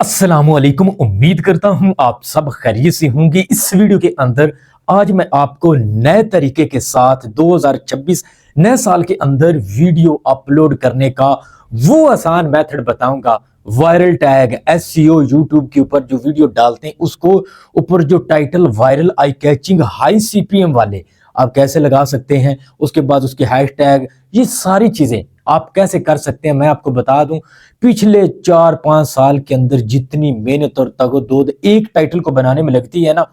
अस्सलामुअलैकुम। उम्मीद करता हूं आप सब खैरियत से होंगे। इस वीडियो के अंदर आज मैं आपको नए तरीके के साथ 2026 नए साल के अंदर वीडियो अपलोड करने का वो आसान मेथड बताऊंगा। वायरल टैग एसईओ यूट्यूब के ऊपर जो वीडियो डालते हैं उसको ऊपर जो title viral eye catching high CPM वाले आप कैसे लगा सकते हैं, उसके बाद उसके हैशटैग, ये सारी चीजें आप कैसे कर सकते हैं मैं आपको बता दूं। पिछले 4-5 साल के अंदर जितनी मेहनत और तगोदोद एक टाइटल को बनाने में लगती है ना,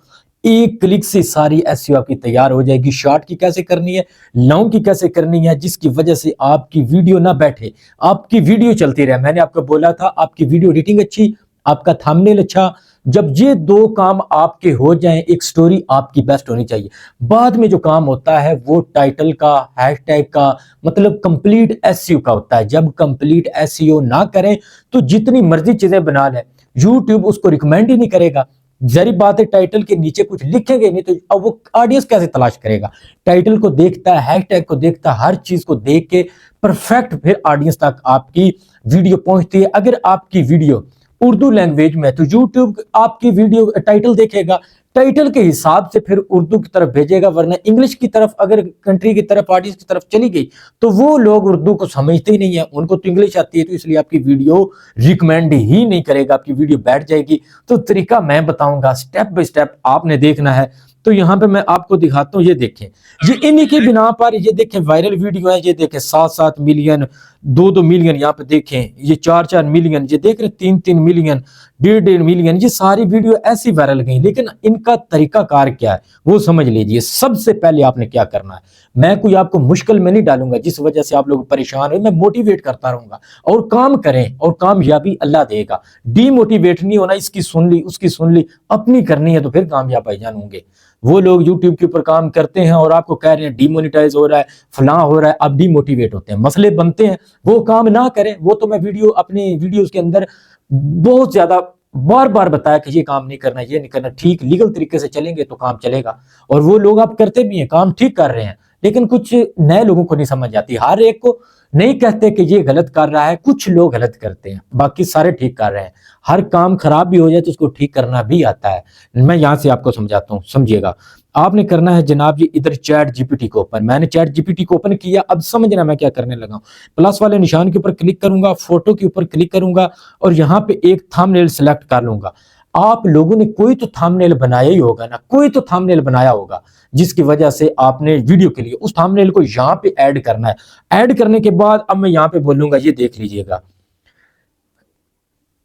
एक क्लिक से सारी एसईओ आपकी तैयार हो जाएगी। शॉर्ट की कैसे करनी है, लॉन्ग की कैसे करनी है, जिसकी वजह से आपकी वीडियो ना बैठे, आपकी वीडियो चलती रहे। मैंने आपको बोला था आपकी वीडियो एडिटिंग अच्छी, आपका थंबनेल अच्छा, जब ये दो काम आपके हो जाएं, एक स्टोरी आपकी बेस्ट होनी चाहिए। बाद में जो काम होता है वो टाइटल का, हैशटैग का, मतलब कंप्लीट एसईओ का होता है। जब कंप्लीट एसईओ ना करें तो जितनी मर्जी चीजें बना लें, यूट्यूब उसको रिकमेंड ही नहीं करेगा। जरी बात है, टाइटल के नीचे कुछ लिखेंगे नहीं तो अब वो ऑडियंस कैसे तलाश करेगा। टाइटल को देखता है, हैशटैग को देखता है, हर चीज को देख के परफेक्ट फिर ऑडियंस तक आपकी वीडियो पहुंचती है। अगर आपकी वीडियो उर्दू लैंग्वेज में तो यूट्यूब आपकी वीडियो टाइटल देखेगा, टाइटल के हिसाब से फिर उर्दू की तरफ भेजेगा। वरना इंग्लिश की तरफ, अगर कंट्री की तरफ, ऑडियंस की तरफ चली गई तो वो लोग उर्दू को समझते ही नहीं है, उनको तो इंग्लिश आती है, तो इसलिए आपकी वीडियो रिकमेंड ही नहीं करेगा, आपकी वीडियो बैठ जाएगी। तो तरीका मैं बताऊंगा, स्टेप बाय स्टेप आपने देखना है। तो यहाँ पे मैं आपको दिखाता हूँ, ये देखें, ये इन्हीं की बिना पर ये देखें वायरल वीडियो है। ये देखें 7-7 मिलियन, 2-2 मिलियन, यहाँ पे देखें ये 4-4 मिलियन, ये देख रहे 3-3 मिलियन, 1.5 मिलियन, ये सारी वीडियो ऐसी वायरल गई। लेकिन इनका तरीका कार क्या है वो समझ लीजिए। सबसे पहले आपने क्या करना है, मैं कोई आपको मुश्किल में नहीं डालूंगा जिस वजह से आप लोग परेशान हो, मैं मोटिवेट करता रहूंगा। और काम करें और कामयाबी अल्लाह देगा। डीमोटिवेट नहीं होना, इसकी सुन ली उसकी सुन ली, अपनी करनी है तो फिर कामयाब भाईजान होंगे। वो लोग यूट्यूब के ऊपर काम करते हैं और आपको कह रहे हैं डिमोनिटाइज हो रहा है, फलां हो रहा है, आप डिमोटिवेट होते हैं, मसले बनते हैं, वो काम ना करें। वो तो मैं वीडियो अपनी वीडियोस के अंदर बहुत ज्यादा बार बार बताया कि ये काम नहीं करना, ये नहीं करना, ठीक लीगल तरीके से चलेंगे तो काम चलेगा। और वो लोग आप करते भी हैं, काम ठीक कर रहे हैं। लेकिन कुछ नए लोगों को नहीं समझ आती, हर एक को नहीं कहते कि ये गलत कर रहा है, कुछ लोग गलत करते हैं, बाकी सारे ठीक कर रहे हैं। हर काम खराब भी हो जाए तो उसको ठीक करना भी आता है। मैं यहां से आपको समझाता हूं, समझिएगा। आपने करना है जनाब, ये इधर चैट जीपीटी को ओपन, मैंने चैट जीपीटी को ओपन किया। अब समझना मैं क्या करने लगा हूं। प्लस वाले निशान के ऊपर क्लिक करूंगा, फोटो के ऊपर क्लिक करूंगा और यहाँ पे एक थंबनेल सेलेक्ट कर लूंगा। आप लोगों ने कोई तो थंबनेल बनाया ही होगा ना, कोई तो थंबनेल बनाया होगा जिसकी वजह से आपने वीडियो के लिए उस थंबनेल को यहाँ पे ऐड करना है। ऐड करने के बाद अब मैं यहाँ पे बोलूंगा, ये देख लीजिएगा,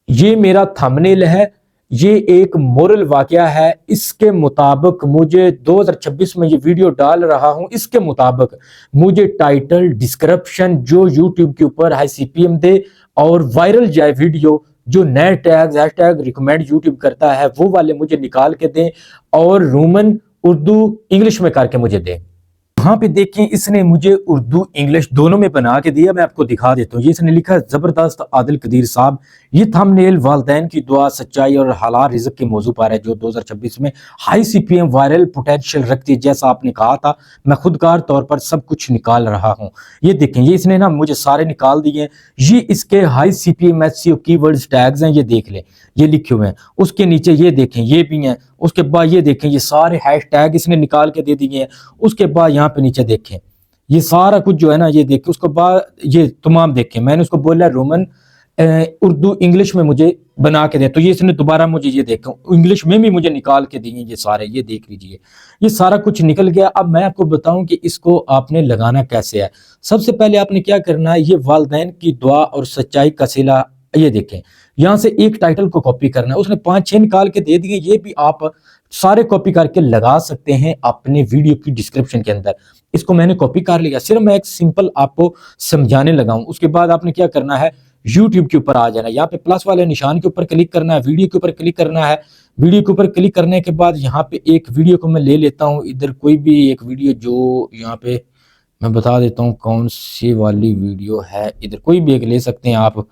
ये मेरा थंबनेल है, ये एक मोरल वाकया है। इसके मुताबिक मुझे 2026 में ये वीडियो डाल रहा हूं, इसके मुताबिक मुझे टाइटल, डिस्क्रिप्शन जो यूट्यूब के ऊपर हाई सीपीएम दे और वायरल जाए वीडियो, जो नए टैग हैशटैग रिकमेंड यूट्यूब करता है वो वाले मुझे निकाल के दें और रोमन, उर्दू, इंग्लिश में करके मुझे दें। यहाँ पे देखें, इसने मुझे उर्दू इंग्लिश दोनों में बना के दिया। मैं आपको दिखा देता हूँ। ये इसने लिखा है, जबरदस्त आदिल कदीर साहब। ये थंबनेल वालिदैन की दुआ, सच्चाई और हलाल रिज़्क के मौजू पर है, जो 2026 में हाई सीपीएम वायरल पोटेंशियल रखती है। जैसा आपने कहा था, मैं खुदकार तौर पर सब कुछ निकाल रहा हूँ। ये देखें, ये इसने ना मुझे सारे निकाल दिए। ये इसके high CPM SEO keywords tags हैं, ये देख लें, ये लिखे हुए हैं। उसके नीचे ये देखें, ये भी हैं। उसके बाद ये देखें, ये सारे हैशटैग इसने निकाल के दे दिए हैं। उसके बाद यहाँ पे नीचे देखें, ये सारा कुछ जो है ना, ये देखें। उसके बाद ये तमाम देखें, मैंने उसको बोला रोमन, उर्दू, इंग्लिश में मुझे बना के दे, तो ये इसने दोबारा मुझे ये देखो इंग्लिश में भी मुझे निकाल के दिए ये सारे। ये देख लीजिए, ये सारा कुछ निकल गया। अब मैं आपको बताऊं कि इसको आपने लगाना कैसे है। सबसे पहले आपने क्या करना है, ये वालिदैन की दुआ और सच्चाई का सिला, ये देखें, यहां से एक टाइटल को कॉपी करना है। उसने 5-6 निकाल के दे दिए, ये भी आप सारे कॉपी करके लगा सकते हैं अपने वीडियो की डिस्क्रिप्शन के अंदर। इसको मैंने कॉपी कर लिया, सिर्फ मैं एक सिंपल आपको समझाने लगा हूं। उसके बाद आपने क्या करना है, यूट्यूब के ऊपर आ जाना है, यहाँ पे प्लस वाले निशान के ऊपर क्लिक करना है, वीडियो के ऊपर क्लिक करना है। वीडियो के ऊपर क्लिक करने के बाद यहाँ पे एक वीडियो को मैं ले लेता हूँ, इधर कोई भी एक वीडियो जो यहाँ पे मैं बता देता हूँ कौन सी वाली वीडियो है। इधर कोई भी एक ले सकते हैं आप।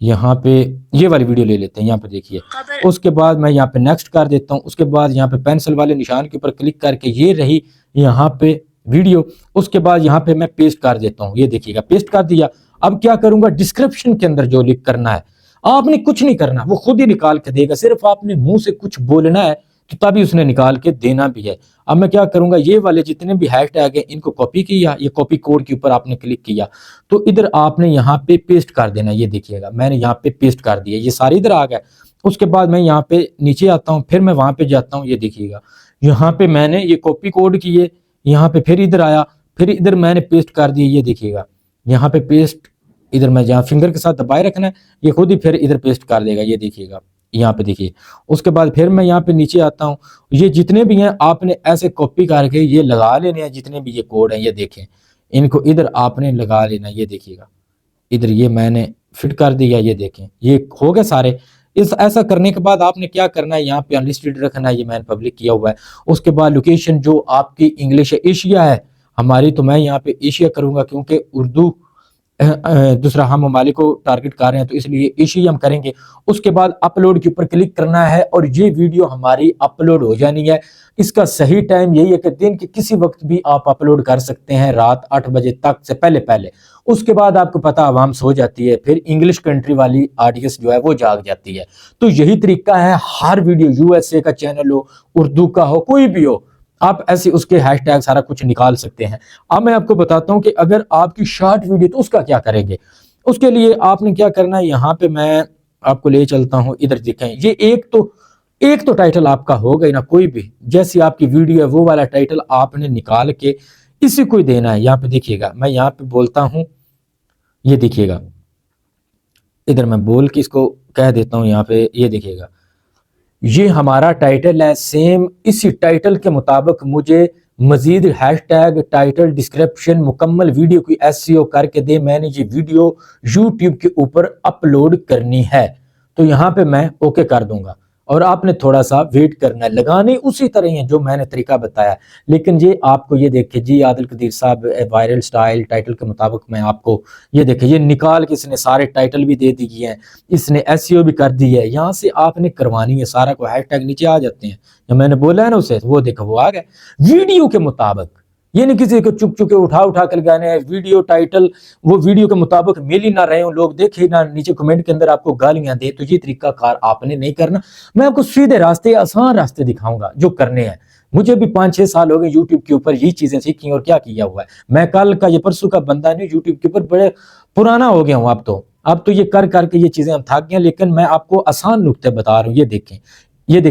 यहाँ पे ये वाली वीडियो ले लेते हैं, यहाँ पे देखिए। उसके बाद मैं यहाँ पे नेक्स्ट कर देता हूँ। उसके बाद यहाँ पे पेंसिल वाले निशान के ऊपर क्लिक करके ये रही यहाँ पे वीडियो। उसके बाद यहाँ पे मैं पेस्ट कर देता हूँ, ये देखिएगा पेस्ट कर दिया। अब क्या करूंगा, डिस्क्रिप्शन के अंदर जो लिख करना है, आपने कुछ नहीं करना, वो खुद ही निकाल के देगा, सिर्फ आपने मुंह से कुछ बोलना है तो तभी उसने निकाल के देना भी है। अब मैं क्या करूंगा, ये वाले जितने भी हैशटैग है इनको कॉपी किया, ये कॉपी कोड के ऊपर आपने क्लिक किया तो इधर आपने यहाँ पे पेस्ट कर देना। ये देखिएगा मैंने यहाँ पे पेस्ट कर दिया, ये सारे इधर आ गए। उसके बाद मैं यहाँ पे नीचे आता हूँ, फिर मैं वहां पे जाता हूँ, ये देखिएगा यहाँ पे मैंने ये कॉपी कोड किए, यहाँ पे फिर इधर आया, फिर इधर मैंने पेस्ट कर दिया। ये देखिएगा यहाँ पे पेस्ट, इधर मैं जहाँ फिंगर के साथ दबाए रखना है ये खुद ही फिर इधर पेस्ट कर देगा। ये देखिएगा यहाँ पे देखिए। उसके बाद फिर मैं यहाँ पे नीचे आता हूँ, ये जितने भी हैं आपने ऐसे कॉपी करके ये लगा लेने हैं, जितने भी ये कोड हैं ये देखें, इनको इधर आपने लगा लेना। ये देखिएगा इधर ये मैंने फिट कर दिया, ये देखें ये हो गए सारे। इस ऐसा करने के बाद आपने क्या करना है, यहाँ पे अनलिस्टेड रखना है, ये मैंने पब्लिक किया हुआ है। उसके बाद लोकेशन जो आपकी इंग्लिश है, एशिया है हमारी, तो मैं यहाँ पे एशिया करूंगा क्योंकि उर्दू दूसरा हम ममालिक को टारगेट कर रहे हैं तो इसलिए एशिया हम करेंगे। उसके बाद अपलोड के ऊपर क्लिक करना है और ये वीडियो हमारी अपलोड हो जानी है। इसका सही टाइम यही है कि दिन के किसी वक्त भी आप अपलोड कर सकते हैं, रात 8 बजे तक से पहले पहले। उसके बाद आपको पता आवाम सो जाती है, फिर इंग्लिश कंट्री वाली ऑडियंस जो है वो जाग जाती है। तो यही तरीका है, हर वीडियो यूएसए का चैनल हो, उर्दू का हो, कोई भी हो, आप ऐसे उसके हैशटैग सारा कुछ निकाल सकते हैं। अब मैं आपको बताता हूं कि अगर आपकी शॉर्ट वीडियो तो उसका क्या करेंगे। उसके लिए आपने क्या करना है, यहाँ पे मैं आपको ले चलता हूं, इधर देखें ये एक तो टाइटल आपका होगा ही ना, कोई भी जैसी आपकी वीडियो है वो वाला टाइटल आपने निकाल के इसी को ही देना है। यहाँ पे देखिएगा मैं यहाँ पे बोलता हूं, ये देखिएगा इधर मैं बोल के इसको कह देता हूं, यहाँ पे ये देखिएगा ये हमारा टाइटल है। सेम इसी टाइटल के मुताबिक मुझे मजीद हैशटैग, टाइटल, डिस्क्रिप्शन, मुकम्मल वीडियो की एसईओ करके दे। मैंने ये वीडियो यूट्यूब के ऊपर अपलोड करनी है तो यहाँ पे मैं ओके कर दूंगा और आपने थोड़ा सा वेट करना है। लगाने उसी तरह है जो मैंने तरीका बताया, लेकिन ये आपको ये देखिए जी आदिल कदीर साहब वायरल स्टाइल टाइटल के मुताबिक मैं आपको ये देखिए ये निकाल के इसने सारे टाइटल भी दे दिए हैं, इसने एसईओ भी कर दी है। यहाँ से आपने करवानी है सारा को, हैशटैग नीचे आ जाते हैं जो मैंने बोला है ना उसे, वो देखो वो आ गए वीडियो के मुताबिक। ये नहीं किसी को चुप चुके उठा कर गाने वीडियो टाइटल वो वीडियो के मुताबिक मिल ही ना रहे हो, लोग देखे ना, नीचे कमेंट के अंदर आपको गालियां दे। तो ये तरीका कार आपने नहीं करना। मैं आपको सीधे रास्ते, आसान रास्ते दिखाऊंगा जो करने हैं। मुझे भी 5-6 साल हो गए यूट्यूब के ऊपर यही चीजें सीखी और क्या किया हुआ है। मैं कल का ये परसों का बंदा नहीं, यूट्यूब के ऊपर बड़े पुराना हो गया हूँ। अब तो ये कर करके ये चीजें हम थक गए, लेकिन मैं आपको आसान नुक्ते बता रहा हूँ। ये देखें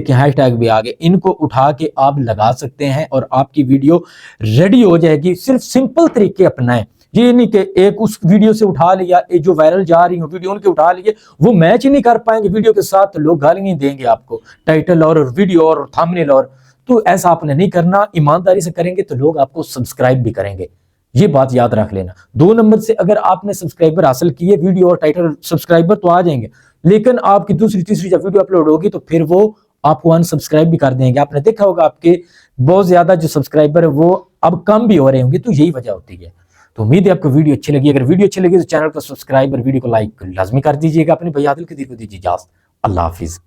हैशटैग भी आ गए, इनको उठा के आप लगा सकते हैं और आपकी वीडियो रेडी हो जाएगी। सिर्फ सिंपल तरीके अपनाएं, ये नहीं कि एक उस वीडियो से उठा लिया, जो वायरल जा रही हो वीडियो उनके उठा लिए, वो मैच ही नहीं कर पाएंगे वीडियो के साथ, तो लोग गालियां देंगे आपको, टाइटल और वीडियो और थंबनेल और। तो ऐसा आपने नहीं करना, ईमानदारी से करेंगे तो लोग आपको सब्सक्राइब भी करेंगे। ये बात याद रख लेना। 2 नंबर से अगर आपने सब्सक्राइबर हासिल किए, वीडियो और टाइटल सब्सक्राइबर तो आ जाएंगे, लेकिन आपकी दूसरी तीसरी जब वीडियो अपलोड होगी तो फिर वो आपको अनसब्सक्राइब भी कर देंगे। आपने देखा होगा आपके बहुत ज्यादा जो सब्सक्राइबर है वो अब कम भी हो रहे होंगे, तो यही वजह होती है। तो उम्मीद है आपको वीडियो अच्छी लगी। अगर वीडियो अच्छी लगी तो चैनल को सब्सक्राइब और वीडियो को लाइक लाजमी कर दीजिएगा। अपने भाई आदिल कदीर को दीजिए इजाज़त। अल्लाह हाफिज।